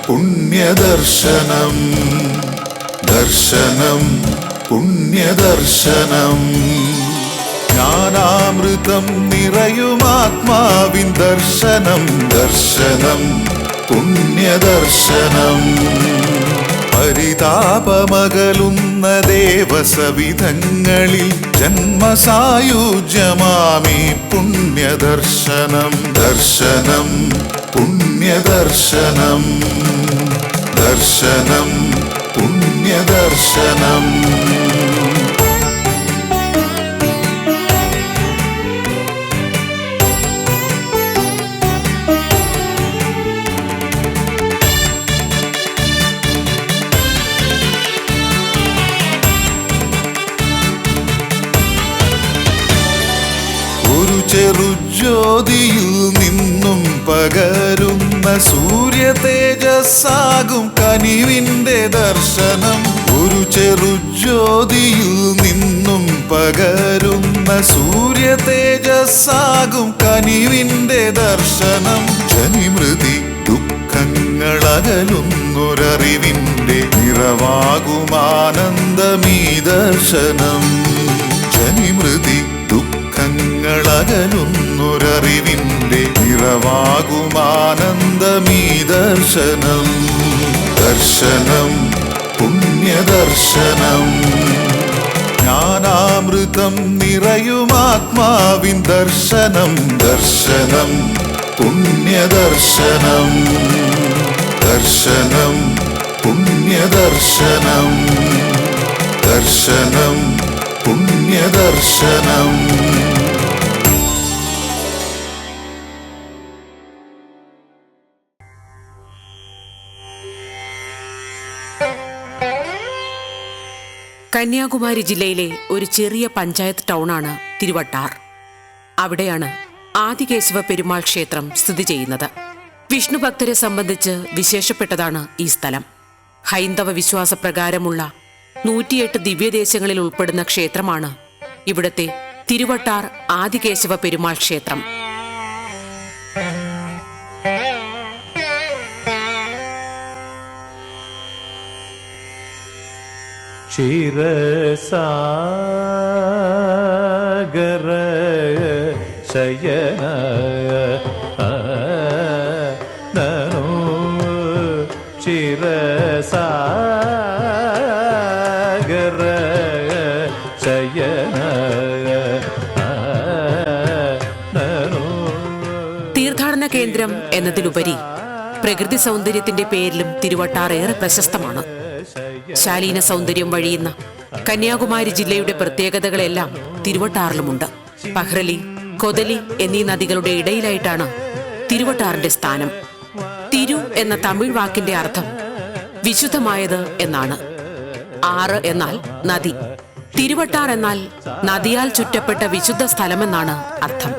പുണ്യദർശനം ദർശനം പുണ്യദർശനം ജ്ഞാനാമൃതം നിറയുമാത്മാവിൻ ദർശനം ദർശനം പുണ്യദർശനം പരിതാപമകലുന്ന ദേവസവിധങ്ങളിൽ ജന്മസായുജ്യമാമീ പുണ്യദർശനം ദർശനം പുണ്യദർശനം ദർശനം പുണ്യദർശനം ഒരു ചെറുജ്യോതിയിൽ നിന്നും പകരുന്ന സൂര്യ തേജസ്സാകും കനിവിൻ്റെ ദർശനം ഒരു ചെറുജ്യോതിയിൽ നിന്നും പകരുന്ന സൂര്യ തേജസ്സാകും കനിവിൻ്റെ ദർശനം ജനിമൃതി ദുഃഖങ്ങളകലുന്നൊരറിവിൻ്റെ നിറവാകുമാനന്ദമീ ദർശനം ജനിമൃതി ദുഃഖങ്ങളകലുന്നൊരറിവിൻ്റെ നിറവാകുമാനന്ദമീ ദർശനം ദർശനം പുണ്യദർശനം ജ്ഞാനാമൃതം നിറയുമാത്മാവിൻ ദർശനം ദർശനം പുണ്യദർശനം ദർശനം പുണ്യദർശനം ദർശനം പുണ്യദർശനം കന്യാകുമാരി ജില്ലയിലെ ഒരു ചെറിയ പഞ്ചായത്ത് ടൗണാണ് തിരുവട്ടാർ. അവിടെയാണ് ആദികേശവ പെരുമാൾ ക്ഷേത്രം സ്ഥിതി ചെയ്യുന്നത്. വിഷ്ണു ഭക്തരെ സംബന്ധിച്ച് വിശേഷപ്പെട്ടതാണ് ഈ സ്ഥലം. ഹൈന്ദവ വിശ്വാസപ്രകാരമുള്ള 108 ദിവ്യദേശങ്ങളിൽ ഉൾപ്പെടുന്ന ക്ഷേത്രമാണ് ഇവിടത്തെ തിരുവട്ടാർ ആദികേശവ പെരുമാൾ ക്ഷേത്രം. ക്ഷീരസാഗര ശയന നനോ ക്ഷീരസാഗര ശയന നനോ. തീർത്ഥാടന കേന്ദ്രം എന്നതിലുപരി പ്രകൃതി സൗന്ദര്യത്തിന്റെ പേരിലും തിരുവട്ടാർ ഏറെ പ്രശസ്തമാണ്. ശാലീന സൗന്ദര്യം വഴിയുന്ന കന്യാകുമാരി ജില്ലയുടെ പ്രത്യേകതകളെല്ലാം തിരുവട്ടാറിലുമുണ്ട്. പഹ്റലി, കൊതലി എന്നീ നദികളുടെ ഇടയിലായിട്ടാണ് തിരുവട്ടാറിന്റെ സ്ഥാനം. തിരു എന്ന തമിഴ് വാക്കിന്റെ അർത്ഥം വിശുദ്ധമായത് എന്നാണ്. ആറ് എന്നാൽ നദി, തിരുവട്ടാർ എന്നാൽ നദിയാൽ ചുറ്റപ്പെട്ട വിശുദ്ധ സ്ഥലമെന്നാണ് അർത്ഥം.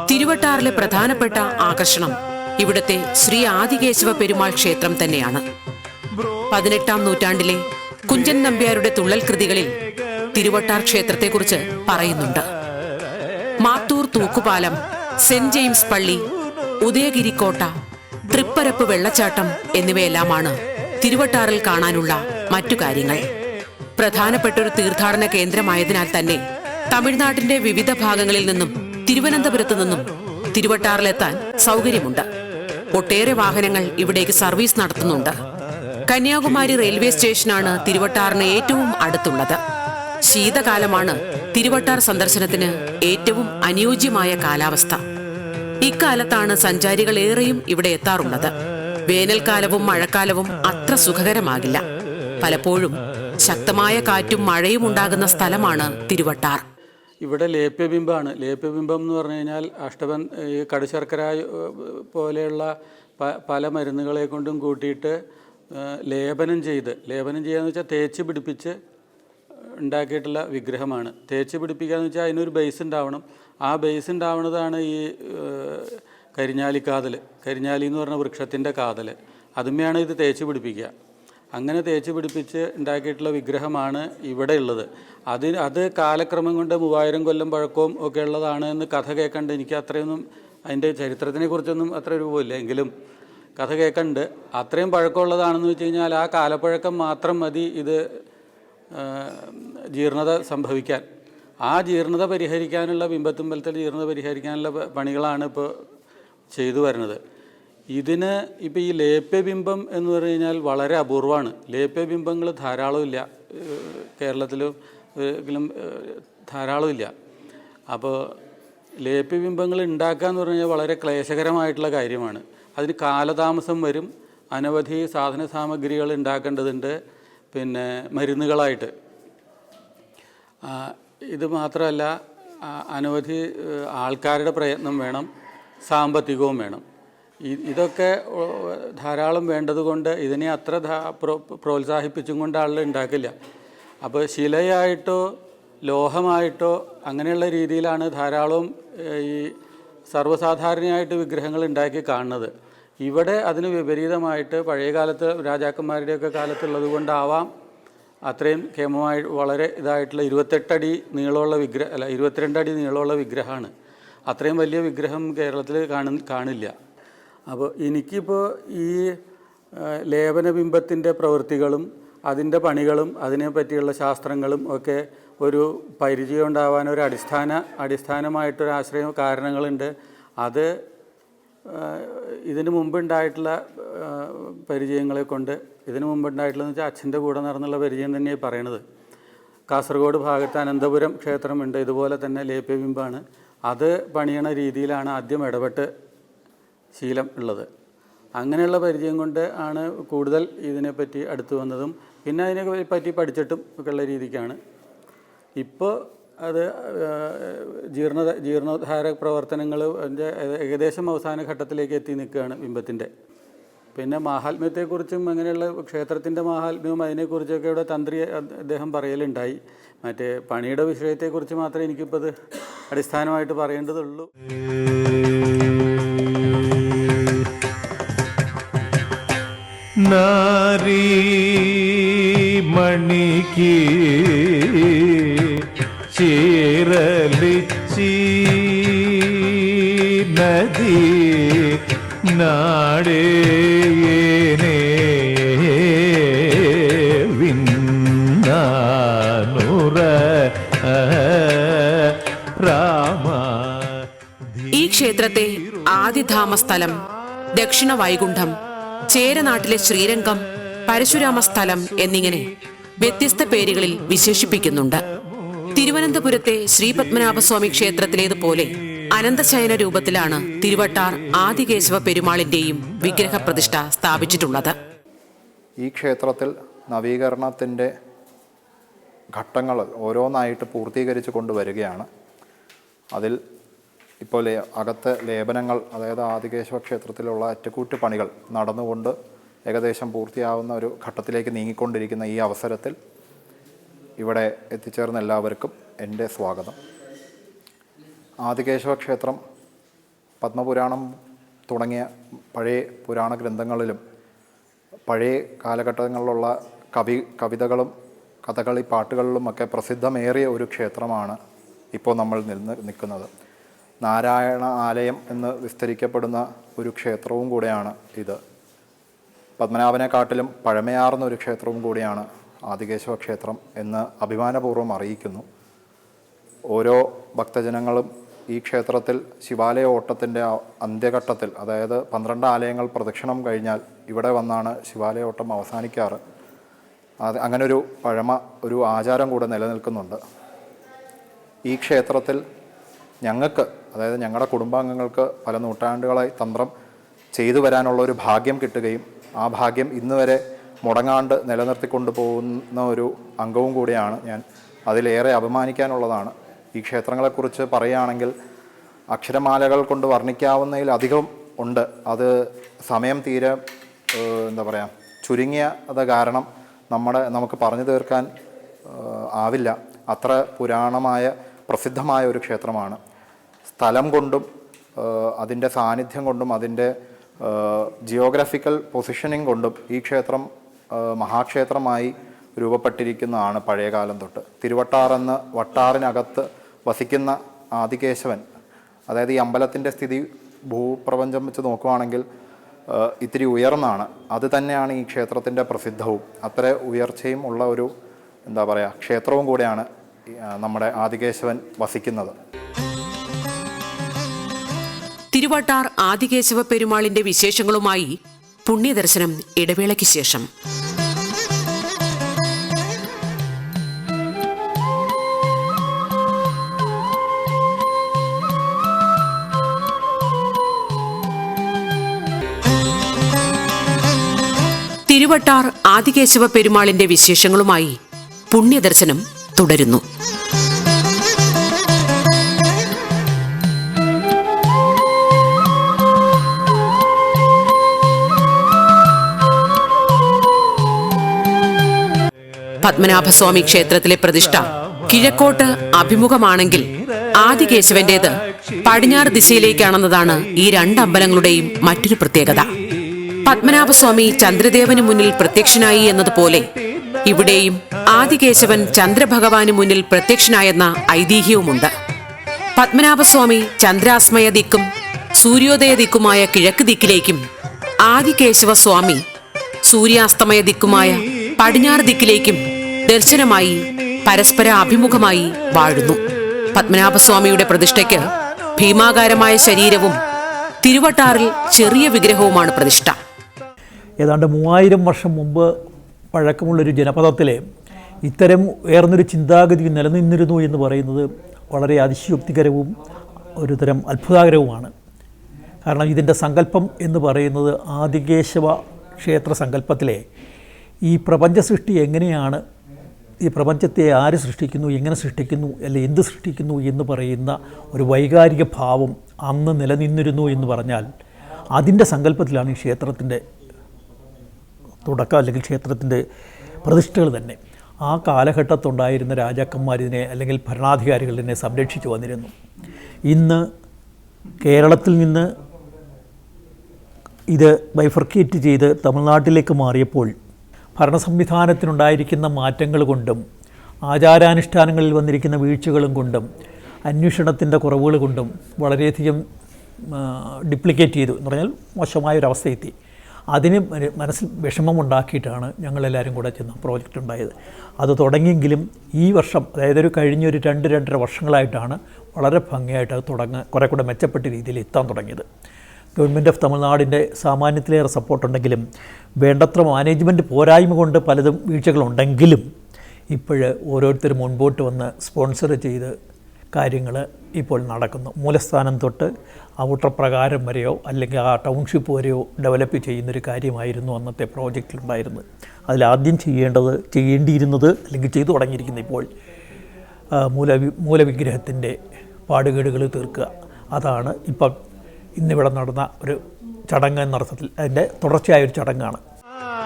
തിരുവട്ടാറിലെ പ്രധാനപ്പെട്ട ആകർഷണം ഇവിടുത്തെ ശ്രീ ആദികേശവ പെരുമാൾ ക്ഷേത്രം തന്നെയാണ്. 18-ാം നൂറ്റാണ്ടിലെ കുഞ്ചൻ നമ്പ്യാരുടെ തുള്ളൽ കൃതികളിൽ തിരുവട്ടാർ ക്ഷേത്രത്തെക്കുറിച്ച് പറയുന്നുണ്ട്. മാത്തൂർ തൂക്കുപാലം, സെന്റ് ജെയിംസ് പള്ളി, ഉദയഗിരിക്കോട്ട, തൃപ്പരപ്പ് വെള്ളച്ചാട്ടം എന്നിവയെല്ലാമാണ് തിരുവട്ടാറിൽ കാണാനുള്ള മറ്റു കാര്യങ്ങൾ. പ്രധാനപ്പെട്ടൊരു തീർത്ഥാടന കേന്ദ്രമായതിനാൽ തന്നെ തമിഴ്നാട്ടിന്റെ വിവിധ ഭാഗങ്ങളിൽ നിന്നും തിരുവനന്തപുരത്തു നിന്നും തിരുവട്ടാറിലെത്താൻ സൗകര്യമുണ്ട്. ഒട്ടേറെ വാഹനങ്ങൾ ഇവിടേക്ക് സർവീസ് നടത്തുന്നുണ്ട്. കന്യാകുമാരി റെയിൽവേ സ്റ്റേഷനാണ് തിരുവട്ടാറിന് ഏറ്റവും അടുത്തുള്ളത്. ശീതകാലമാണ് തിരുവട്ടാർ സന്ദർശനത്തിന് ഏറ്റവും അനുയോജ്യമായ കാലാവസ്ഥ. ഇക്കാലത്താണ് സഞ്ചാരികൾ ഏറെയും ഇവിടെ എത്താറുള്ളത്. വേനൽക്കാലവും മഴക്കാലവും അത്ര സുഖകരമാകില്ല. പലപ്പോഴും ശക്തമായ കാറ്റും മഴയും ഉണ്ടാകുന്ന സ്ഥലമാണ് തിരുവട്ടാർ. ഇവിടെ ലേപ്യബിംബമാണ്. ലേപ്യബിംബം എന്ന് പറഞ്ഞു കഴിഞ്ഞാൽ അഷ്ടബൻ ഈ കടുശർക്കര പോലെയുള്ള പല മരുന്നുകളെ കൊണ്ടും കൂട്ടിയിട്ട് ലേപനം ചെയ്യാന്ന് വെച്ചാൽ തേച്ച് പിടിപ്പിച്ച് ഉണ്ടാക്കിയിട്ടുള്ള വിഗ്രഹമാണ്. തേച്ച് പിടിപ്പിക്കുക എന്ന് വെച്ചാൽ അതിനൊരു ബേസ് ഉണ്ടാവണം. ആ ബേസ് ഉണ്ടാവുന്നതാണ് ഈ കരിഞ്ഞാലി എന്ന് പറഞ്ഞ വൃക്ഷത്തിൻ്റെ കാതൽ അതുമ്മയാണ് ഇത് തേച്ച് പിടിപ്പിക്കുക. അങ്ങനെ തേച്ച് പിടിപ്പിച്ച് ഉണ്ടാക്കിയിട്ടുള്ള വിഗ്രഹമാണ് ഇവിടെ ഉള്ളത്. അത് കാലക്രമം കൊണ്ട് 3000 കൊല്ലം പഴക്കവും ഒക്കെ ഉള്ളതാണ് എന്ന് കഥ കേൾക്കണ്ട്. എനിക്ക് അത്രയൊന്നും അതിൻ്റെ ചരിത്രത്തിനെ കുറിച്ചൊന്നും അത്ര രൂപമില്ല, എങ്കിലും കഥ കേൾക്കണ്ട്. അത്രയും പഴക്കമുള്ളതാണെന്ന് വെച്ച് കഴിഞ്ഞാൽ ആ കാലപ്പഴക്കം മാത്രം മതി ഇത് ജീർണത സംഭവിക്കാൻ. ആ ജീർണത പരിഹരിക്കാനുള്ള ബിംബത്തുമ്പലത്തെ ജീർണത പരിഹരിക്കാനുള്ള പണികളാണ് ഇപ്പോൾ ചെയ്തു വരുന്നത്. ഇതിന് ഇപ്പോൾ ഈ ലേപ്യബിംബം എന്ന് പറഞ്ഞു കഴിഞ്ഞാൽ വളരെ അപൂർവമാണ്. ലേപ്യബിംബങ്ങൾ ധാരാളമില്ല, കേരളത്തിലും ധാരാളമില്ല. അപ്പോൾ ലേപ്യബിംബങ്ങൾ ഉണ്ടാക്കുക എന്ന് പറഞ്ഞു കഴിഞ്ഞാൽ വളരെ ക്ലേശകരമായിട്ടുള്ള കാര്യമാണ്. അതിന് കാലതാമസം വരും. അനവധി സാധന സാമഗ്രികൾ ഉണ്ടാക്കേണ്ടതുണ്ട്, പിന്നെ മരുന്നുകളായിട്ട്. ഇത് മാത്രമല്ല, അനവധി ആൾക്കാരുടെ പ്രയത്നം വേണം, സാമ്പത്തികവും വേണം. ഇതൊക്കെ ധാരാളം വേണ്ടതുകൊണ്ട് ഇതിനെ അത്ര പ്രോത്സാഹിപ്പിച്ചും കൊണ്ട് ആളുകൾ ഉണ്ടാക്കില്ല. അപ്പോൾ ശിലയായിട്ടോ ലോഹമായിട്ടോ അങ്ങനെയുള്ള രീതിയിലാണ് ധാരാളം ഈ സർവ്വസാധാരണയായിട്ട് വിഗ്രഹങ്ങൾ ഉണ്ടാക്കി കാണുന്നത്. ഇവിടെ അതിന് വിപരീതമായിട്ട് പഴയ കാലത്ത് രാജാക്കന്മാരുടെയൊക്കെ കാലത്തുള്ളത് കൊണ്ടാവാം അത്രയും കേമമായി വളരെ ഇതായിട്ടുള്ള 28 അടി നീളമുള്ള 22 അടി നീളമുള്ള വിഗ്രഹമാണ്. അത്രയും വലിയ വിഗ്രഹം കേരളത്തിൽ കാണില്ല. അപ്പോൾ എനിക്കിപ്പോൾ ഈ ലേപനബിംബത്തിൻ്റെ പ്രവൃത്തികളും അതിൻ്റെ പണികളും അതിനെ പറ്റിയുള്ള ശാസ്ത്രങ്ങളും ഒക്കെ ഒരു പരിചയം ഉണ്ടാവാൻ ഒരു അടിസ്ഥാനമായിട്ടൊരു ആശ്രയം കാരണങ്ങളുണ്ട്. അത് ഇതിനു മുമ്പുണ്ടായിട്ടുള്ള പരിചയങ്ങളെ കൊണ്ട്, ഇതിനു മുമ്പുണ്ടായിട്ടുള്ളതെന്ന് വെച്ചാൽ അച്ഛൻ്റെ കൂടെ നടന്നുള്ള പരിചയം തന്നെയാണ് പറയണത്. കാസർഗോഡ് ഭാഗത്ത് അനന്തപുരം ക്ഷേത്രമുണ്ട്, ഇതുപോലെ തന്നെ ലേപ്യബിംബമാണ്. അത് പണിയണ രീതിയിലാണ് ആദ്യം ഇടപെട്ട് ശീലം ഉള്ളത്. അങ്ങനെയുള്ള പരിചയം കൊണ്ട് ആണ് കൂടുതൽ ഇതിനെപ്പറ്റി അടുത്ത് വന്നതും പിന്നെ അതിനെ പറ്റി പഠിച്ചിട്ടും ഒക്കെ ഉള്ള രീതിക്കാണ്. ഇപ്പോൾ അത് ജീർണോദ്ധാര പ്രവർത്തനങ്ങൾ അതിൻ്റെ ഏകദേശം അവസാന ഘട്ടത്തിലേക്ക് എത്തി നിൽക്കുകയാണ് ബിംബത്തിൻ്റെ. പിന്നെ മാഹാത്മ്യത്തെക്കുറിച്ചും അങ്ങനെയുള്ള ക്ഷേത്രത്തിൻ്റെ മാഹാത്മ്യവും അതിനെക്കുറിച്ചൊക്കെ ഇവിടെ തന്ത്രി അദ്ദേഹം പറയലുണ്ടായി. മറ്റേ പണിയുടെ വിഷയത്തെക്കുറിച്ച് മാത്രമേ എനിക്കിപ്പോൾ ഇത് അടിസ്ഥാനമായിട്ട് പറയേണ്ടതുള്ളൂ. നാരീ മണിക്ക് ചേരലിച്ചി നദി നാടേനെ വിണ്ണാനുറ രാമ. ഈ ക്ഷേത്രത്തെ ആദിധാമസ്ഥലം, ദക്ഷിണ വൈകുണ്ഠം, ചേരനാട്ടിലെ ശ്രീരംഗം, പരശുരാമസ്ഥലം എന്നിങ്ങനെ വ്യത്യസ്ത പേരുകളിൽ വിശേഷിപ്പിക്കുന്നുണ്ട്. തിരുവനന്തപുരത്തെ ശ്രീപത്മനാഭസ്വാമി ക്ഷേത്രത്തിലേതുപോലെ അനന്തശയന രൂപത്തിലാണ് തിരുവട്ടാർ ആദികേശവ പെരുമാളിന്റെയും വിഗ്രഹപ്രതിഷ്ഠ സ്ഥാപിച്ചിട്ടുള്ളത്. ഈ ക്ഷേത്രത്തിൽ നവീകരണത്തിൻ്റെ ഘട്ടങ്ങൾ ഓരോന്നായിട്ട് പൂർത്തീകരിച്ച് കൊണ്ടുവരികയാണ്. അതിൽ ഇപ്പോൾ അകത്തെ ലേപനങ്ങൾ, അതായത് ആദികേശവ ക്ഷേത്രത്തിലുള്ള അറ്റകുറ്റപ്പണികൾ നടന്നുകൊണ്ട് ഏകദേശം പൂർത്തിയാവുന്ന ഒരു ഘട്ടത്തിലേക്ക് നീങ്ങിക്കൊണ്ടിരിക്കുന്ന ഈ അവസരത്തിൽ ഇവിടെ എത്തിച്ചേർന്ന എല്ലാവർക്കും എൻ്റെ സ്വാഗതം. ആദികേശവ ക്ഷേത്രം പത്മപുരാണം തുടങ്ങിയ പഴയ പുരാണ ഗ്രന്ഥങ്ങളിലും പഴയ കാലഘട്ടങ്ങളിലുള്ള കവിതകളും കഥകളി പാട്ടുകളിലുമൊക്കെ പ്രസിദ്ധമേറിയ ഒരു ക്ഷേത്രമാണ് ഇപ്പോൾ നമ്മൾ നിൽക്കുന്നത്. നാരായണ ആലയം എന്ന് വിസ്തരിക്കപ്പെടുന്ന ഒരു ക്ഷേത്രവും കൂടെയാണ് ഇത്. പത്മനാഭനെക്കാട്ടിലും പഴമയാർന്ന ഒരു ക്ഷേത്രവും കൂടിയാണ് ആദികേശവ ക്ഷേത്രം എന്ന് അഭിമാനപൂർവ്വം അറിയിക്കുന്നു. ഓരോ ഭക്തജനങ്ങളും ഈ ക്ഷേത്രത്തിൽ ശിവാലയ ഓട്ടത്തിൻ്റെ അന്ത്യഘട്ടത്തിൽ, അതായത് 12 ആലയങ്ങൾ പ്രദക്ഷിണം കഴിഞ്ഞാൽ ഇവിടെ വന്നാണ് ശിവാലയ ഓട്ടം അവസാനിക്കാറ്. അങ്ങനൊരു ഒരു ആചാരം കൂടെ നിലനിൽക്കുന്നുണ്ട്. ഈ ക്ഷേത്രത്തിൽ ഞങ്ങൾക്ക്, അതായത് ഞങ്ങളുടെ കുടുംബാംഗങ്ങൾക്ക് പല നൂറ്റാണ്ടുകളായി തന്ത്രം ചെയ്തു വരാനുള്ള ഒരു ഭാഗ്യം കിട്ടുകയും ആ ഭാഗ്യം ഇന്ന് വരെ മുടങ്ങാണ്ട് നിലനിർത്തിക്കൊണ്ടു പോകുന്ന ഒരു അംഗവും കൂടിയാണ് ഞാൻ. അതിലേറെ അഭിമാനിക്കാനുള്ളതാണ്. ഈ ക്ഷേത്രങ്ങളെക്കുറിച്ച് പറയുകയാണെങ്കിൽ അക്ഷരമാലകൾ കൊണ്ട് വർണ്ണിക്കാവുന്നതിലധികം ഉണ്ട്. അത് സമയം തീരെ ചുരുങ്ങിയത് കാരണം നമുക്ക് പറഞ്ഞു തീർക്കാൻ ആവില്ല. അത്ര പുരാണമായ പ്രസിദ്ധമായ ഒരു ക്ഷേത്രമാണ്. സ്ഥലം കൊണ്ടും അതിൻ്റെ സാന്നിധ്യം കൊണ്ടും അതിൻ്റെ ജിയോഗ്രഫിക്കൽ പൊസിഷനിങ് കൊണ്ടും ഈ ക്ഷേത്രം മഹാക്ഷേത്രമായി രൂപപ്പെട്ടിരിക്കുന്നതാണ് പഴയകാലം തൊട്ട്. തിരുവട്ടാറെന്ന് വട്ടാറിനകത്ത് വസിക്കുന്ന ആദികേശവൻ, അതായത് ഈ അമ്പലത്തിൻ്റെ സ്ഥിതി ഭൂപ്രപഞ്ചം വെച്ച് നോക്കുകയാണെങ്കിൽ ഇത്തിരി ഉയർന്നാണ്. അത് തന്നെയാണ് ഈ ക്ഷേത്രത്തിൻ്റെ പ്രസിദ്ധവും അത്ര ഉയർച്ചയും ഉള്ള ഒരു എന്താ പറയുക ക്ഷേത്രവും കൂടെയാണ് നമ്മുടെ ആദികേശവൻ വസിക്കുന്നത്. തിരുവട്ടാർ ആദികേശവ പെരുമാളിന്റെ വിശേഷങ്ങളുമായി പുണ്യദർശനം ഇടവേളയ്ക്ക് ശേഷം. തിരുവട്ടാർ ആദികേശവ പെരുമാളിന്റെ വിശേഷങ്ങളുമായി പുണ്യദർശനം തുടരുന്നു. പത്മനാഭസ്വാമി ക്ഷേത്രത്തിലെ പ്രതിഷ്ഠ കിഴക്കോട്ട് അഭിമുഖമാണെങ്കിൽ ആദികേശവന്റേത് പടിഞ്ഞാറ് ദിശയിലേക്കാണെന്നതാണ് ഈ രണ്ട് അമ്പലങ്ങളുടെയും മറ്റൊരു പ്രത്യേകത. പത്മനാഭസ്വാമി ചന്ദ്രദേവന് മുന്നിൽ പ്രത്യക്ഷനായി എന്നതുപോലെ ഇവിടെയും ആദികേശവൻ ചന്ദ്രഭഗവാന് മുന്നിൽ പ്രത്യക്ഷനായെന്ന ഐതിഹ്യവുമുണ്ട്. പത്മനാഭസ്വാമി ചന്ദ്രാസ്മയ ദിക്കും സൂര്യോദയ ദിക്കുമായ കിഴക്ക് ദിക്കിലേക്കും ആദികേശവ സ്വാമി സൂര്യാസ്തമയ ദിക്കുമായ പടിഞ്ഞാറ് ദിക്കിലേക്കും ദർശനമായി പരസ്പര അഭിമുഖമായി വാഴുന്നു. പത്മനാഭസ്വാമിയുടെ പ്രതിഷ്ഠയ്ക്ക് ഭീമാകാരമായ ശരീരവും തിരുവട്ടാറിൽ ചെറിയ വിഗ്രഹവുമാണ് പ്രതിഷ്ഠ. ഏതാണ്ട് 3000 വർഷം മുമ്പ് പഴക്കമുള്ളൊരു ജനപദത്തിലെ ഇത്തരം ഉയർന്നൊരു ചിന്താഗതി നിലനിന്നിരുന്നു എന്ന് പറയുന്നത് വളരെ അതിശയോക്തികരവും ഒരു തരം അത്ഭുതകരവുമാണ്. കാരണം ഇതിൻ്റെ സങ്കല്പം എന്ന് പറയുന്നത് ആദികേശവ ക്ഷേത്ര സങ്കല്പത്തിലെ ഈ പ്രപഞ്ച സൃഷ്ടി എങ്ങനെയാണ്, ഈ പ്രപഞ്ചത്തെ ആര് സൃഷ്ടിക്കുന്നു, എങ്ങനെ സൃഷ്ടിക്കുന്നു, അല്ലെ എന്ത് സൃഷ്ടിക്കുന്നു എന്ന് പറയുന്ന ഒരു വൈകാരിക ഭാവം അന്ന് നിലനിന്നിരുന്നു എന്ന് പറഞ്ഞാൽ അതിൻ്റെ സങ്കല്പത്തിലാണ് ഈ ക്ഷേത്രത്തിൻ്റെ തുടക്കം അല്ലെങ്കിൽ ക്ഷേത്രത്തിൻ്റെ പ്രതിഷ്ഠകൾ തന്നെ. ആ കാലഘട്ടത്തുണ്ടായിരുന്ന രാജാക്കന്മാരിതിനെ അല്ലെങ്കിൽ ഭരണാധികാരികൾ ഇതിനെ സംരക്ഷിച്ചു വന്നിരുന്നു. ഇന്ന് കേരളത്തിൽ നിന്ന് ഇത് ബൈഫർക്കേറ്റ് ചെയ്ത് തമിഴ്നാട്ടിലേക്ക് മാറിയപ്പോൾ ഭരണ സംവിധാനത്തിനുണ്ടായിരിക്കുന്ന മാറ്റങ്ങൾ കൊണ്ടും ആചാരാനുഷ്ഠാനങ്ങളിൽ വന്നിരിക്കുന്ന വീഴ്ചകളും കൊണ്ടും അന്വേഷണത്തിൻ്റെ കുറവുകൾ കൊണ്ടും വളരെയധികം ഡിപ്ലിക്കേറ്റ് ചെയ്തു എന്ന് പറഞ്ഞാൽ മോശമായൊരവസ്ഥയെത്തി. അതിന് മനസ്സിൽ വിഷമമുണ്ടാക്കിയിട്ടാണ് ഞങ്ങളെല്ലാവരും കൂടെ ചെന്ന പ്രോജക്റ്റ് ഉണ്ടായത്. അത് തുടങ്ങിയെങ്കിലും ഈ വർഷം, അതായത് ഒരു കഴിഞ്ഞൊരു 2-2.5 വർഷങ്ങളായിട്ടാണ് വളരെ ഭംഗിയായിട്ട് അത് കുറേ കൂടെ മെച്ചപ്പെട്ട രീതിയിൽ എത്താൻ തുടങ്ങിയത്. ഗവൺമെൻറ് ഓഫ് തമിഴ്നാടിൻ്റെ സാമാന്യത്തിലേറെ സപ്പോർട്ടുണ്ടെങ്കിലും വേണ്ടത്ര മാനേജ്മെൻറ്റ് പോരായ്മ കൊണ്ട് പലതും വീഴ്ചകളുണ്ടെങ്കിലും ഇപ്പോൾ ഓരോരുത്തരും മുൻപോട്ട് വന്ന് സ്പോൺസർ ചെയ്ത് കാര്യങ്ങൾ ഇപ്പോൾ നടക്കുന്നു. മൂലസ്ഥാനം തൊട്ട് ഔട്ടർ പ്രകാരം വരെയോ അല്ലെങ്കിൽ ആ ടൗൺഷിപ്പ് വരെയോ ഡെവലപ്പ് ചെയ്യുന്നൊരു കാര്യമായിരുന്നു അന്നത്തെ പ്രോജക്റ്റിലുണ്ടായിരുന്നത്. അതിലാദ്യം ചെയ്യേണ്ടിയിരുന്നത് അല്ലെങ്കിൽ ചെയ്തു തുടങ്ങിയിരിക്കുന്ന ഇപ്പോൾ മൂലവിഗ്രഹത്തിൻ്റെ പാടുകേടുകൾ തീർക്കുക. അതാണ് ഇപ്പം ഇന്നിവിടെ നടന്ന ഒരു ചടങ്ങ് എന്ന അർത്ഥത്തിൽ അതിൻ്റെ തുടർച്ചയായൊരു ചടങ്ങാണ്.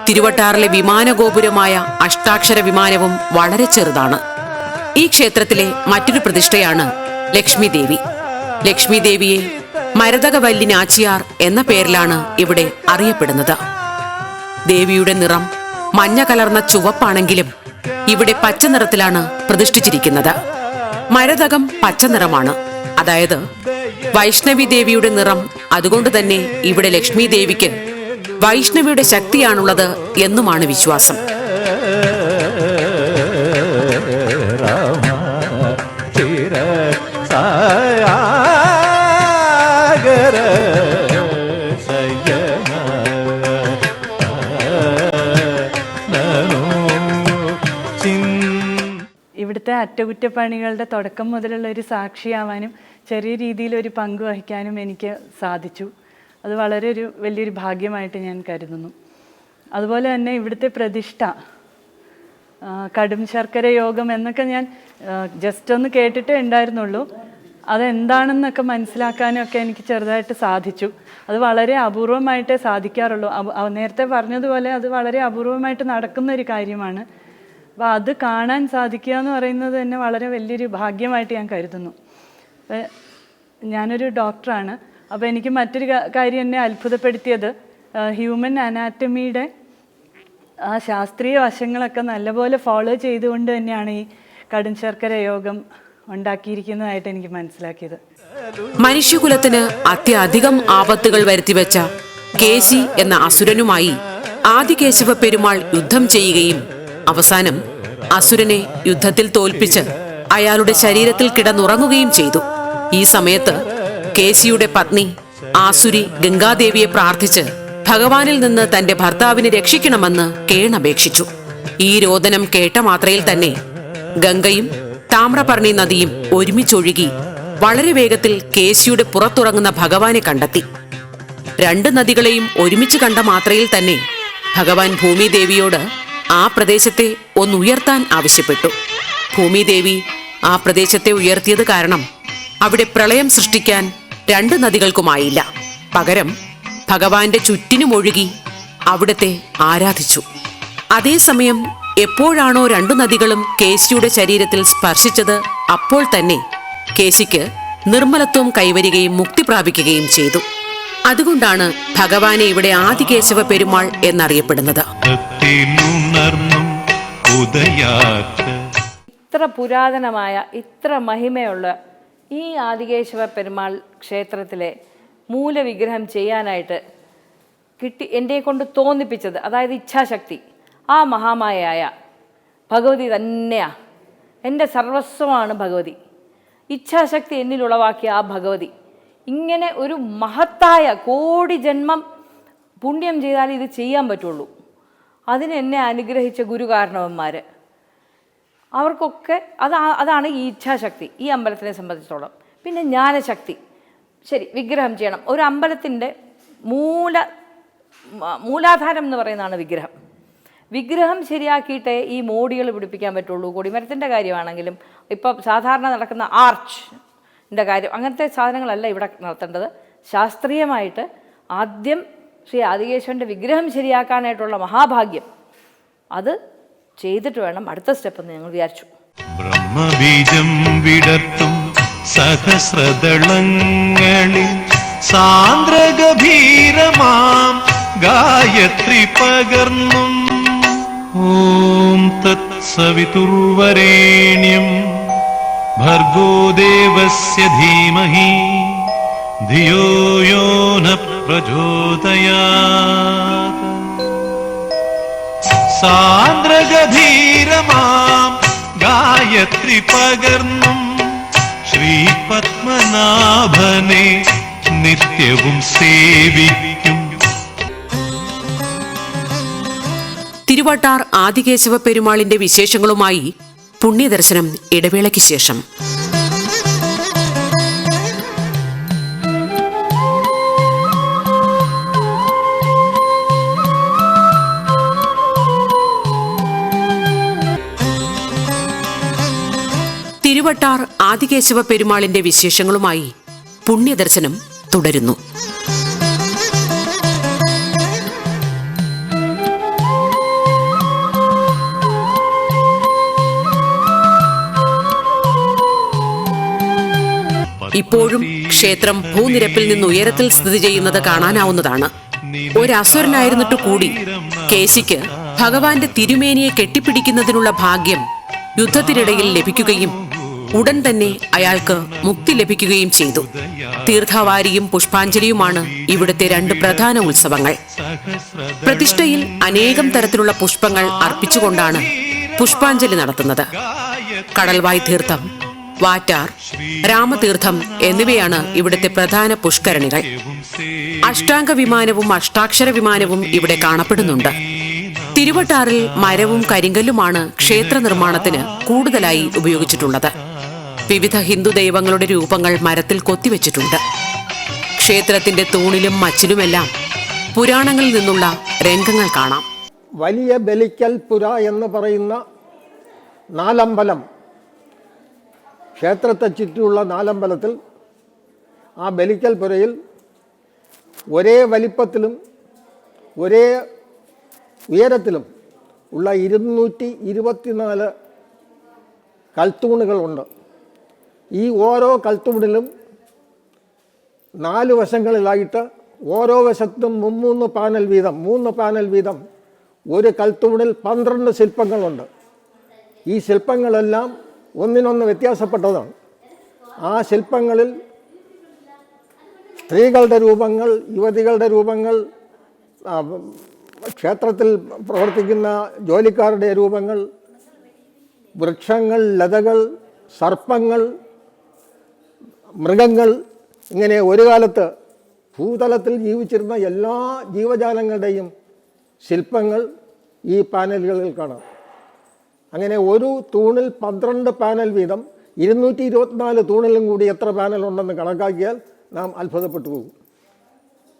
തിരുവട്ടാറിലെ വിമാനഗോപുരമായ അഷ്ടാക്ഷര വിമാനവും വളരെ ചെറുതാണ്. ഈ ക്ഷേത്രത്തിലെ മറ്റൊരു പ്രതിഷ്ഠയാണ് ലക്ഷ്മി ദേവി. ലക്ഷ്മി ദേവിയെ മരതകവല്ലി നാച്ചിയാർ എന്ന പേരിലാണ് ഇവിടെ അറിയപ്പെടുന്നത്. ദേവിയുടെ നിറം മഞ്ഞ കലർന്ന ചുവപ്പാണെങ്കിലും ഇവിടെ പച്ച നിറത്തിലാണ് പ്രതിഷ്ഠിച്ചിരിക്കുന്നത്. മരതകം പച്ച നിറമാണ്, അതായത് വൈഷ്ണവി ദേവിയുടെ നിറം. അതുകൊണ്ട് തന്നെ ഇവിടെ ലക്ഷ്മി ദേവിക്ക് വൈഷ്ണവിയുടെ ശക്തിയാണുള്ളത് എന്നുമാണ് വിശ്വാസം. ഇവിടുത്തെ അറ്റകുറ്റപ്പണികളുടെ തുടക്കം മുതലുള്ള ഒരു സാക്ഷിയാവാനും ചെറിയ രീതിയിലൊരു പങ്ക് വഹിക്കാനും എനിക്ക് സാധിച്ചു. അത് വളരെ വലിയൊരു ഭാഗ്യമായിട്ട് ഞാൻ കരുതുന്നു. അതുപോലെ തന്നെ ഇവിടുത്തെ പ്രതിഷ്ഠ, കടും ശർക്കര യോഗം എന്നൊക്കെ ഞാൻ ജസ്റ്റ് ഒന്ന് കേട്ടിട്ടേ ഉണ്ടായിരുന്നുള്ളൂ. അതെന്താണെന്നൊക്കെ മനസ്സിലാക്കാനും ഒക്കെ എനിക്ക് ചെറുതായിട്ട് സാധിച്ചു. അത് വളരെ അപൂർവമായിട്ടേ സാധിക്കാറുള്ളൂ. നേരത്തെ പറഞ്ഞതുപോലെ അത് വളരെ അപൂർവമായിട്ട് നടക്കുന്ന ഒരു കാര്യമാണ്. അപ്പോൾ അത് കാണാൻ സാധിക്കുക എന്ന് പറയുന്നത് തന്നെ വളരെ വലിയൊരു ഭാഗ്യമായിട്ട് ഞാൻ കരുതുന്നു. ഞാനൊരു ഡോക്ടറാണ്. അപ്പോൾ എനിക്ക് മറ്റൊരു കാര്യം എന്നെ അത്ഭുതപ്പെടുത്തിയത് ഹ്യൂമൻ അനാറ്റമിയുടെ ആ ശാസ്ത്രീയ വശങ്ങളൊക്കെ നല്ലപോലെ ഫോളോ ചെയ്തുകൊണ്ട് തന്നെയാണ് ഈ കടും ശർക്കര യോഗം ഉണ്ടാക്കിയിരിക്കുന്നതായിട്ട് എനിക്ക് മനസ്സിലാക്കിയത്. മനുഷ്യകുലത്തിന് അത്യധികം ആപത്തുകൾ വരുത്തിവെച്ച കേസി എന്ന അസുരനുമായി ആദികേശവ പെരുമാൾ യുദ്ധം ചെയ്യുകയും അവസാനം അസുരനെ യുദ്ധത്തിൽ തോൽപ്പിച്ച് അയാളുടെ ശരീരത്തിൽ കിടന്നുറങ്ങുകയും ചെയ്തു. ഈ സമയത്ത് കേസിയുടെ പത്നി ആസുരി ഗംഗാദേവിയെ പ്രാർത്ഥിച്ച് ഭഗവാനിൽ നിന്ന് തന്റെ ഭർത്താവിനെ രക്ഷിക്കണമെന്ന് കേണപേക്ഷിച്ചു. ഈ രോദനം കേട്ട മാത്രയിൽ തന്നെ ഗംഗയും താമ്രപർണി നദിയും ഒരുമിച്ചൊഴുകി വളരെ വേഗത്തിൽ കേസിയുടെ പുറത്തുറങ്ങുന്ന ഭഗവാനെ കണ്ടെത്തി. രണ്ട് നദികളെയും ഒരുമിച്ച് കണ്ട മാത്രയിൽ തന്നെ ഭഗവാൻ ഭൂമിദേവിയോട് ആ പ്രദേശത്തെ ഒന്നുയർത്താൻ ആവശ്യപ്പെട്ടു. ഭൂമിദേവി ആ പ്രദേശത്തെ ഉയർത്തിയത് കാരണം അവിടെ പ്രളയം സൃഷ്ടിക്കാൻ രണ്ട് നദികൾക്കുമായില്ല. പകരം ഭഗവാന്റെ ചുറ്റിനുമൊഴുകി അവിടത്തെ ആരാധിച്ചു. അതേസമയം എപ്പോഴാണോ രണ്ടു നദികളും കേസിയുടെ ശരീരത്തിൽ സ്പർശിച്ചത് അപ്പോൾ തന്നെ കേസിക്ക് നിർമ്മലത്വം കൈവരികയും മുക്തി പ്രാപിക്കുകയും ചെയ്തു. അതുകൊണ്ടാണ് ഭഗവാനെ ഇവിടെ ആദികേശവ പെരുമാൾ എന്നറിയപ്പെടുന്നത്. ഇത്ര പുരാതനമായ ഇത്ര മഹിമയുള്ള ഈ ആദികേശവ പെരുമാൾ ക്ഷേത്രത്തിലെ മൂലവിഗ്രഹം ചെയ്യാനായിട്ട് എന്നെ കൊണ്ട് തോന്നിപ്പിച്ചത്, അതായത് ഇച്ഛാശക്തി, ആ മഹാമായയായ ഭഗവതി തന്നെയാണ്. എൻ്റെ സർവസ്വമാണ് ഭഗവതി. ഇച്ഛാശക്തി എന്നിൽ ഉളവാക്കിയ ആ ഭഗവതി ഇങ്ങനെ ഒരു മഹത്തായ കോടി ജന്മം പുണ്യം ചെയ്താൽ ഇത് ചെയ്യാൻ പറ്റുള്ളൂ. അതിനെന്നെ അനുഗ്രഹിച്ച ഗുരുകാരണവന്മാർ, അവർക്കൊക്കെ അതാണ് ഈ ഇച്ഛാശക്തി ഈ അമ്പലത്തിനെ സംബന്ധിച്ചിടത്തോളം. പിന്നെ ജ്ഞാനശക്തി. ശരി, വിഗ്രഹം ചെയ്യണം. ഒരു അമ്പലത്തിൻ്റെ മൂലാധാരം എന്ന് പറയുന്നതാണ് വിഗ്രഹം. വിഗ്രഹം ശരിയാക്കിയിട്ടേ ഈ മോടികൾ പിടിപ്പിക്കാൻ പറ്റുള്ളൂ. കൊടിമരത്തിൻ്റെ കാര്യമാണെങ്കിലും ഇപ്പോൾ സാധാരണ നടക്കുന്ന ആർച്ചിൻ്റെ കാര്യം, അങ്ങനത്തെ സാധനങ്ങളല്ല ഇവിടെ നടത്തേണ്ടത്. ശാസ്ത്രീയമായിട്ട് ആദ്യം ശ്രീ ആദികേശവൻ്റെ വിഗ്രഹം ശരിയാക്കാനായിട്ടുള്ള മഹാഭാഗ്യം അത് ചെയ്തിട്ട് വേണം അടുത്ത സ്റ്റെപ്പ് എന്ന് ഞങ്ങൾ വിചാരിച്ചു. ബ്രഹ്മബീജം വിടർത്തും സഹസ്രദളങ്ങളിൽ സാന്ദ്രഗഭീരമാം ഗായത്രി പകർന്നും ഓം തത്സവിതുർവരേണ്യം ഭർഗോ ദേവസ്യ ധീമഹി ധിയോ യോ ന പ്രചോദയാത് സാന്ദ്രഗഭീരമാം ഗായത്രി പകർന്നും ശ്രീപത്മനാഭനെ നിത്യവും സേവിക്കും. തിരുവട്ടാർ ആദികേശവ പെരുമാളിന്റെ വിശേഷങ്ങളുമായി പുണ്യദർശനം ഇടവേളയ്ക്ക് ശേഷം. തിരുവട്ടാർ ആദികേശവ പെരുമാളിന്റെ വിശേഷങ്ങളുമായി പുണ്യദർശനം തുടരുന്നു. ഇപ്പോഴും ക്ഷേത്രം ഭൂനിരപ്പിൽ നിന്ന് ഉയരത്തിൽ സ്ഥിതി ചെയ്യുന്നത് കാണാനാവുന്നതാണ്. ഒരസുരനായിരുന്നിട്ട് കൂടി കേസിക്ക് ഭഗവാന്റെ തിരുമേനിയെ കെട്ടിപ്പിടിക്കുന്നതിനുള്ള ഭാഗ്യം യുദ്ധത്തിനിടയിൽ ലഭിക്കുകയും ഉടൻ തന്നെ അയാൾക്ക് മുക്തി ലഭിക്കുകയും ചെയ്തു. തീർത്ഥവാരിയും പുഷ്പാഞ്ജലിയുമാണ് ഇവിടുത്തെ രണ്ട് പ്രധാന ഉത്സവങ്ങൾ. പ്രതിഷ്ഠയിൽ അനേകം തരത്തിലുള്ള പുഷ്പങ്ങൾ അർപ്പിച്ചുകൊണ്ടാണ് പുഷ്പാഞ്ജലി നടത്തുന്നത്. കടൽവായ് തീർത്ഥം, വാറ്റാർ, രാമതീർത്ഥം എന്നിവയാണ് ഇവിടുത്തെ പ്രധാന പുഷ്കരണികൾ. അഷ്ടാംഗ വിമാനവും അഷ്ടാക്ഷര വിമാനവും ഇവിടെ കാണപ്പെടുന്നുണ്ട്. തിരുവട്ടാറിൽ മരവും കരിങ്കല്ലുമാണ് ക്ഷേത്ര നിർമ്മാണത്തിന് കൂടുതലായി ഉപയോഗിച്ചിട്ടുള്ളത്. വിവിധ ഹിന്ദു ദൈവങ്ങളുടെ രൂപങ്ങൾ മരത്തിൽ കൊത്തിവെച്ചിട്ടുണ്ട്. ക്ഷേത്രത്തിന്റെ തൂണിലും മച്ചിലുമെല്ലാം പുരാണങ്ങളിൽ നിന്നുള്ള രംഗങ്ങൾ കാണാം. വലിയ ബലിക്കൽ പുര എന്ന് പറയുന്ന നാലമ്പലം, ക്ഷേത്രത്തെ ചുറ്റിയുള്ള നാലമ്പലത്തിൽ ആ ബലിക്കൽ പുരയിൽ ഒരേ വലിപ്പത്തിലും ഒരേ ഉയരത്തിലും ഉള്ള 224 കൽത്തൂണുകളുണ്ട്. ഈ ഓരോ കൽത്തൂണിലും 4 വശങ്ങളിലായിട്ട് ഓരോ വശത്തും 3 പാനൽ വീതം ഒരു കൽത്തൂണിൽ 12 ശില്പങ്ങളുണ്ട്. ഈ ശില്പങ്ങളെല്ലാം ഒന്നിനൊന്ന് വ്യത്യാസപ്പെട്ടതാണ്. ആ ശില്പങ്ങളിൽ സ്ത്രീകളുടെ രൂപങ്ങൾ, യുവതികളുടെ രൂപങ്ങൾ, ക്ഷേത്രത്തിൽ പ്രവർത്തിക്കുന്ന ജോലിക്കാരുടെ രൂപങ്ങൾ, വൃക്ഷങ്ങൾ, ലതകൾ, സർപ്പങ്ങൾ, മൃഗങ്ങൾ, ഇങ്ങനെ ഒരു കാലത്ത് ഭൂതലത്തിൽ ജീവിച്ചിരുന്ന എല്ലാ ജീവജാലങ്ങളുടെയും ശില്പങ്ങൾ ഈ പാനലുകളിൽ കാണാം. അങ്ങനെ ഒരു തൂണിൽ 12 പാനൽ വീതം 224 തൂണിലും കൂടി എത്ര പാനലുണ്ടെന്ന് കണക്കാക്കിയാൽ നാം അത്ഭുതപ്പെട്ടു പോകും.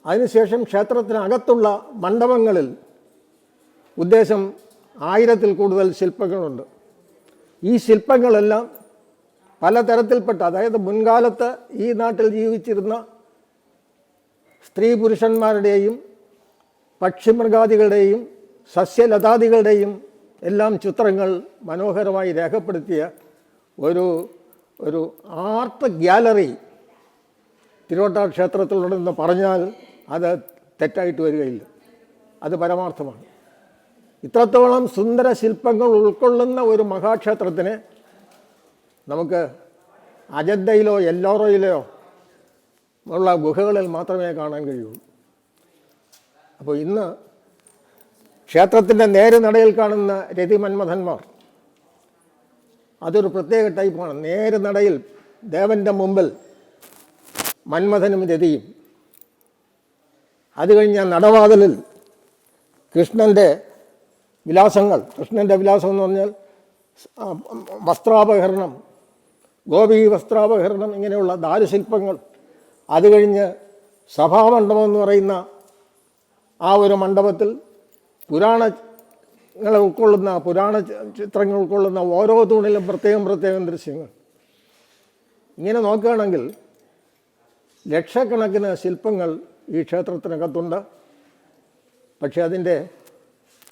അതിനുശേഷം ക്ഷേത്രത്തിനകത്തുള്ള മണ്ഡപങ്ങളിൽ ഉദ്ദേശം 1000-ൽ കൂടുതൽ ശില്പങ്ങളുണ്ട്. ഈ ശില്പങ്ങളെല്ലാം പലതരത്തിൽപ്പെട്ട, അതായത് മുൻകാലത്ത് ഈ നാട്ടിൽ ജീവിച്ചിരുന്ന സ്ത്രീ പുരുഷന്മാരുടെയും പക്ഷിമൃഗാദികളുടെയും സസ്യലതാദികളുടെയും എല്ലാം ചിത്രങ്ങൾ മനോഹരമായി രേഖപ്പെടുത്തിയ ഒരു ആർട്ട് ഗ്യാലറി തിരുവട്ടാർ ക്ഷേത്രത്തിലുണ്ടെന്ന് പറഞ്ഞാൽ അത് തെറ്റായിട്ട് വരികയില്ല. അത് പരമാർത്ഥമാണ്. ഇത്രത്തോളം സുന്ദര ശില്പങ്ങൾ ഉൾക്കൊള്ളുന്ന ഒരു മഹാക്ഷേത്രത്തിനെ നമുക്ക് അജന്തയിലോ എല്ലോറയിലോ ഉള്ള ഗുഹകളിൽ മാത്രമേ കാണാൻ കഴിയുള്ളൂ. അപ്പോൾ ഇന്ന് ക്ഷേത്രത്തിൻ്റെ നേരെ നടയിൽ കാണുന്ന രതിമന്മഥന്മാർ അതൊരു പ്രത്യേക ടൈപ്പാണ്. നേരെ നടയിൽ ദേവൻ്റെ മുമ്പിൽ മന്മഥനും രതിയും, അത് കഴിഞ്ഞ നടവാതിലിൽ കൃഷ്ണൻ്റെ വിലാസം എന്ന് പറഞ്ഞാൽ വസ്ത്രാപഹരണം, ഗോപി വസ്ത്രാപഹരണം, ഇങ്ങനെയുള്ള ദാരുശില്പങ്ങൾ. അത് കഴിഞ്ഞ് സഭാമണ്ഡപം എന്ന് പറയുന്ന ആ ഒരു മണ്ഡപത്തിൽ പുരാണ ചിത്രങ്ങൾ ഉൾക്കൊള്ളുന്ന ഓരോ തൂണിലും പ്രത്യേകം ദൃശ്യങ്ങൾ. ഇങ്ങനെ നോക്കുകയാണെങ്കിൽ ലക്ഷക്കണക്കിന് ശില്പങ്ങൾ ഈ ക്ഷേത്രത്തിനകത്തുണ്ട്. പക്ഷേ അതിൻ്റെ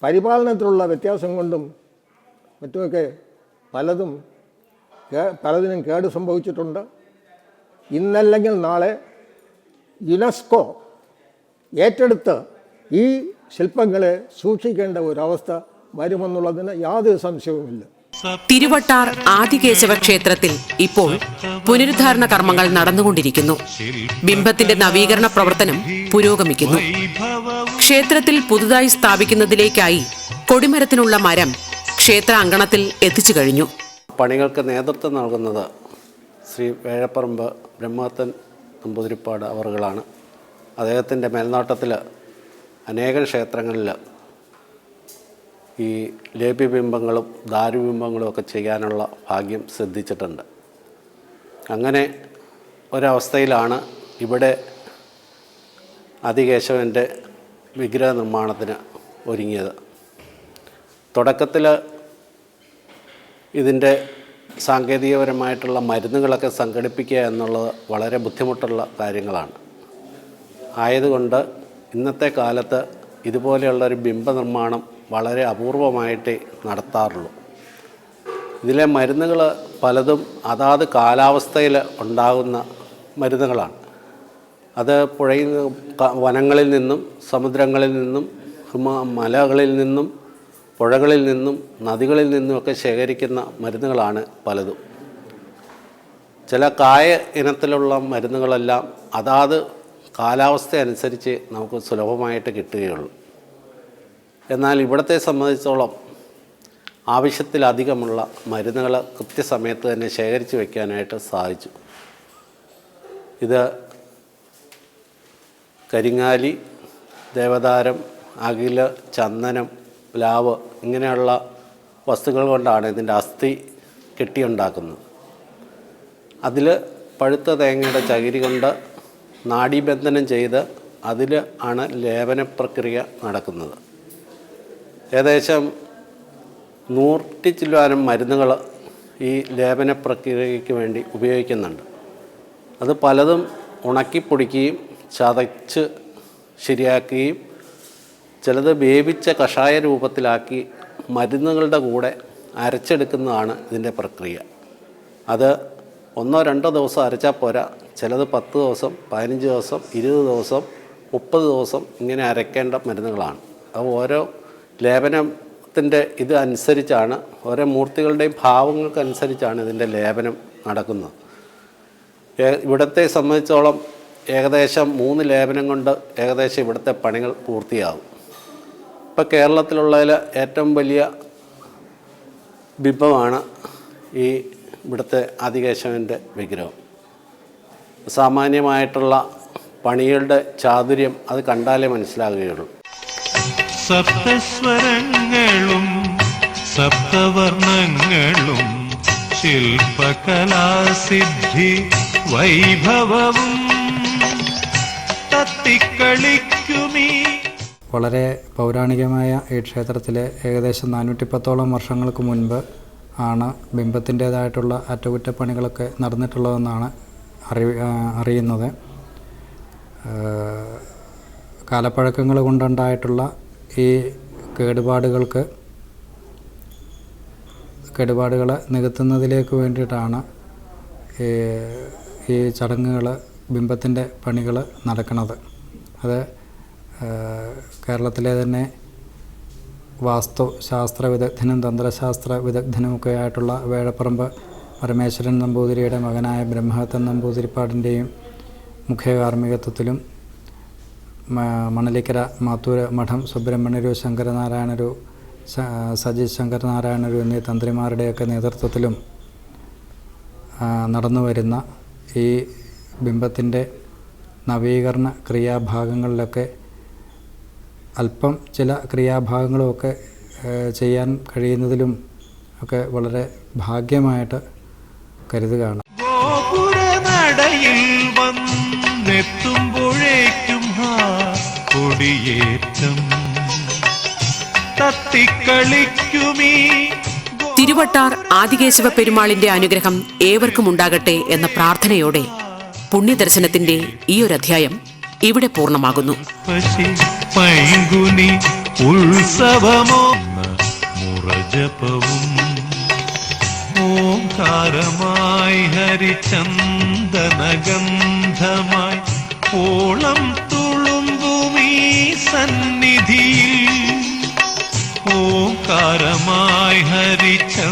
പരിപാലനത്തിലുള്ള വ്യത്യാസം കൊണ്ടും മറ്റുമൊക്കെ പലതിനും കേട് സംഭവിച്ചിട്ടുണ്ട്. ഇന്നല്ലെങ്കിൽ നാളെ യുനെസ്കോ ഏറ്റെടുത്ത് ഈ ശില്പങ്ങളെ സൂക്ഷിക്കേണ്ട ഒരവസ്ഥ വരുമെന്നുള്ളതിന് യാതൊരു സംശയവുമില്ല. തിരുവട്ടാർ ആദികേശവ ക്ഷേത്രത്തിൽ ഇപ്പോൾ പുനരുദ്ധാരണ കർമ്മങ്ങൾ നടന്നുകൊണ്ടിരിക്കുന്നു. ബിംബത്തിന്റെ നവീകരണ പ്രവർത്തനം പുരോഗമിക്കുന്നു. ക്ഷേത്രത്തിൽ പുതുതായി സ്ഥാപിക്കുന്നതിലേക്കായി കൊടിമരത്തിനുള്ള മരം ക്ഷേത്ര അങ്കണത്തിൽ എത്തിച്ചു കഴിഞ്ഞു. പണികൾക്ക് നേതൃത്വം നൽകുന്നത് ശ്രീ വേഴപ്പറമ്പ് ബ്രഹ്മത്തൻ നമ്പൂതിരിപ്പാട് അവറുകളാണ്. അദ്ദേഹത്തിൻ്റെ മേൽനോട്ടത്തിൽ അനേകം ക്ഷേത്രങ്ങളിൽ ഈ ലേപ്യബിംബങ്ങളും ദാരുബിംബങ്ങളും ഒക്കെ ചെയ്യാനുള്ള ഭാഗ്യം സിദ്ധിച്ചിട്ടുണ്ട്. അങ്ങനെ ഒരവസ്ഥയിലാണ് ഇവിടെ ആദികേശവൻ്റെ വിഗ്രഹ നിർമ്മാണത്തിന് ഒരുങ്ങിയത്. തുടക്കത്തിൽ ഇതിൻ്റെ സാങ്കേതികപരമായിട്ടുള്ള മരുന്നുകളൊക്കെ സംഘടിപ്പിക്കുക എന്നുള്ളത് വളരെ ബുദ്ധിമുട്ടുള്ള കാര്യങ്ങളാണ്. ആയതുകൊണ്ട് ഇന്നത്തെ കാലത്ത് ഇതുപോലെയുള്ളൊരു ബിംബനിർമ്മാണം വളരെ അപൂർവമായിട്ടേ നടത്താറുള്ളൂ. ഇതിലെ മരുന്നുകൾ പലതും അതാത് കാലാവസ്ഥയിൽ ഉണ്ടാകുന്ന മരുന്നുകളാണ്. അത് വനങ്ങളിൽ നിന്നും സമുദ്രങ്ങളിൽ നിന്നും മലകളിൽ നിന്നും പുഴകളിൽ നിന്നും നദികളിൽ നിന്നുമൊക്കെ ശേഖരിക്കുന്ന മരുന്നുകളാണ് പലതും. ചില കായ ഇനത്തിലുള്ള മരുന്നുകളെല്ലാം അതാത് കാലാവസ്ഥ അനുസരിച്ച് നമുക്ക് സുലഭമായിട്ട് കിട്ടുകയുള്ളൂ. എന്നാൽ ഇവിടത്തെ സംബന്ധിച്ചോളം ആവശ്യത്തിലധികമുള്ള മരുന്നുകൾ കൃത്യസമയത്ത് തന്നെ ശേഖരിച്ച് വയ്ക്കാനായിട്ട് സാധിച്ചു. ഇത് കരിങ്ങാലി, ദേവതാരം, അകില്, ചന്ദനം, പ്ലാവ് ഇങ്ങനെയുള്ള വസ്തുക്കൾ കൊണ്ടാണ് ഇതിൻ്റെ അസ്ഥി കെട്ടിയുണ്ടാക്കുന്നത്. അതിൽ പഴുത്ത തേങ്ങയുടെ ചകിരി കൊണ്ട് നാഡീബന്ധനം ചെയ്ത് അതിൽ ആണ് ലേപന പ്രക്രിയ നടക്കുന്നത്. ഏകദേശം 100 ചില്ലുവാനും മരുന്നുകൾ ഈ ലേപന പ്രക്രിയയ്ക്ക് വേണ്ടി ഉപയോഗിക്കുന്നുണ്ട്. അത് പലതും ഉണക്കിപ്പൊടിക്കുകയും ചതച്ച് ശരിയാക്കുകയും ചിലത് വേവിച്ച കഷായ രൂപത്തിലാക്കി മരുന്നുകളുടെ കൂടെ അരച്ചെടുക്കുന്നതാണ് ഇതിൻ്റെ പ്രക്രിയ. അത് 1-2 ദിവസം അരച്ചാൽ പോരാ, ചിലത് 10 ദിവസം, 15 ദിവസം, 20 ദിവസം, 30 ദിവസം ഇങ്ങനെ അരയ്ക്കേണ്ട മരുന്നുകളാണ്. അത് ഓരോ ലേപനത്തിൻ്റെ ഇത് അനുസരിച്ചാണ്, ഓരോ മൂർത്തികളുടെയും ഭാവങ്ങൾക്കനുസരിച്ചാണ് ഇതിൻ്റെ ലേപനം നടക്കുന്നത്. ഇവിടത്തെ സംബന്ധിച്ചോളം ഏകദേശം 3 ലേപനം കൊണ്ട് ഏകദേശം ഇവിടുത്തെ പണികൾ പൂർത്തിയാകും. ഇപ്പോൾ കേരളത്തിലുള്ളതിൽ ഏറ്റവും വലിയ ബിംബമാണ് ഈ ഇവിടുത്തെ ആദികേശവൻ്റെ വിഗ്രഹം. സാമാന്യമായിട്ടുള്ള പണികളുടെ ചാതുര്യം അത് കണ്ടാലേ മനസ്സിലാകുകയുള്ളൂ. സപ്തസ്വരങ്ങളും സപ്തവർണ്ണങ്ങളും ശില്പകലാസിദ്ധി വൈഭവവും തത്തിക്കളിക്കുമീ. വളരെ പൗരാണികമായ ഈ ക്ഷേത്രത്തിലെ ഏകദേശം 410ഓളം വർഷങ്ങൾക്ക് മുൻപ് ആണ് ബിംബത്തിൻ്റേതായിട്ടുള്ള അറ്റകുറ്റപ്പണികളൊക്കെ നടന്നിട്ടുള്ളതെന്നാണ് അറിയുന്നത്. കാലപ്പഴക്കങ്ങൾ കൊണ്ടുണ്ടായിട്ടുള്ള ഈ കേടുപാടുകൾ നികത്തുന്നതിലേക്ക് വേണ്ടിയിട്ടാണ് ഈ ചടങ്ങുകൾ, ബിംബത്തിൻ്റെ പണികൾ നടക്കുന്നത്. അത് കേരളത്തിലെ തന്നെ വാസ്തുശാസ്ത്ര വിദഗ്ധനും തന്ത്രശാസ്ത്ര വിദഗ്ധനുമൊക്കെ ആയിട്ടുള്ള വേഴപ്പറമ്പ് പരമേശ്വരൻ നമ്പൂതിരിയുടെ മകനായ ബ്രഹ്മദത്തൻ നമ്പൂതിരിപ്പാടിൻ്റെയും മുഖ്യ കാർമ്മികത്വത്തിലും മണലിക്കര മാത്തൂര് മഠം സുബ്രഹ്മണ്യരു, ശങ്കരനാരായണരു, സജിത് ശങ്കരനാരായണരു എന്നീ തന്ത്രിമാരുടെയൊക്കെ നേതൃത്വത്തിലും നടന്നു വരുന്ന ഈ ബിംബത്തിൻ്റെ നവീകരണ ക്രിയാഭാഗങ്ങളിലൊക്കെ അല്പം ചില ക്രിയാഭാഗങ്ങളുമൊക്കെ ചെയ്യാൻ കഴിയുന്നതിലും ഒക്കെ വളരെ ഭാഗ്യമായിട്ട് കരുതുകയാണ്. ഗോപുരനടയിൽ വന്നെത്തുമ്പോഴേക്കും കൊടിയേറ്റം തത്തിക്കളിക്കുമീ. തിരുവട്ടാർ ആദികേശവ പെരുമാളിന്റെ അനുഗ്രഹം ഏവർക്കും ഉണ്ടാകട്ടെ എന്ന പ്രാർത്ഥനയോടെ പുണ്യദർശനത്തിന്റെ ഈ ഒരു അധ്യായം ഇവിടെ പൂർണ്ണമാകുന്നു. പൈങ്കുനി ഉത്സവമോ മുറജപവും ഓംകാരമായി ഹരിചന്ദനഗന്ധമായി ഓളം തുളുമ്പുമീ സന്നിധിയിൽ. ഓംകാരമായി ഹരിചന്ദനഗന്ധമായി